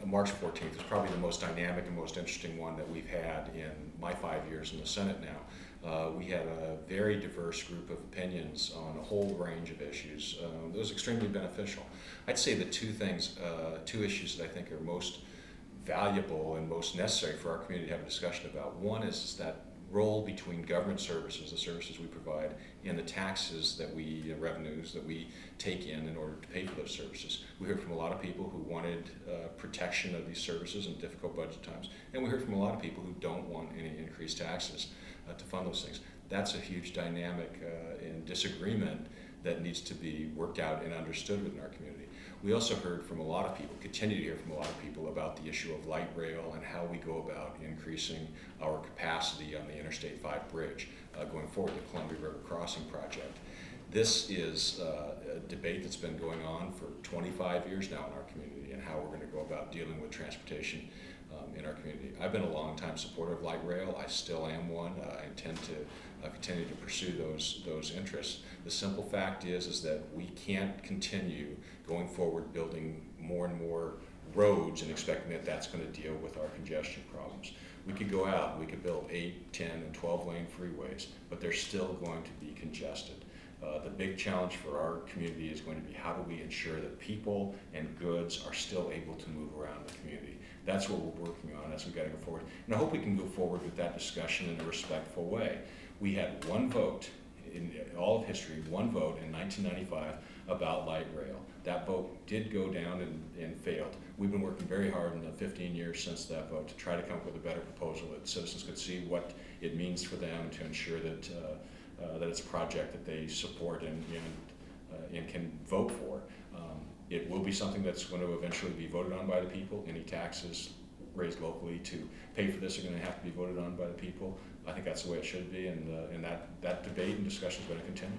March 14th is probably the most dynamic and most interesting one that we've had in my 5 years in the Senate now. We had a very diverse group of opinions on a whole range of issues. It was extremely beneficial. I'd say the two issues that I think are most valuable and most necessary for our community to have a discussion about. One is that role between government services, the services we provide, and the taxes that revenues that we take in order to pay for those services. We heard from a lot of people who wanted protection of these services in difficult budget times, and we heard from a lot of people who don't want any increased taxes to fund those things. That's a huge dynamic and disagreement that needs to be worked out and understood within our community. We also heard from a lot of people, continue to hear from a lot of people about the issue of light rail and how we go about increasing our capacity on the Interstate 5 bridge going forward, the Columbia River Crossing project. This is a debate that's been going on for 25 years now in our community and how we're going to go about dealing with transportation in our community. I've been a long-time supporter of light rail. I still am one. I intend to continue to pursue those interests. The simple fact is that we can't continue going forward building more and more roads and expecting that that's going to deal with our congestion problems. We could go out and we could build 8, 10, and 12 lane freeways, but they're still going to be congested. The big challenge for our community is going to be how do we ensure that people and goods are still able to move around the community. That's what we're working on as we got to go forward. And I hope we can go forward with that discussion in a respectful way. We had one vote in all of history, one vote in 1995 about light rail. That vote did go down and failed. We've been working very hard in the 15 years since that vote to try to come up with a better proposal that citizens could see what it means for them to ensure that that it's a project that they support and can vote for. It will be something that's going to eventually be voted on by the people. Any taxes raised locally to pay for this are going to have to be voted on by the people. I think that's the way it should be, and that debate and discussion is going to continue.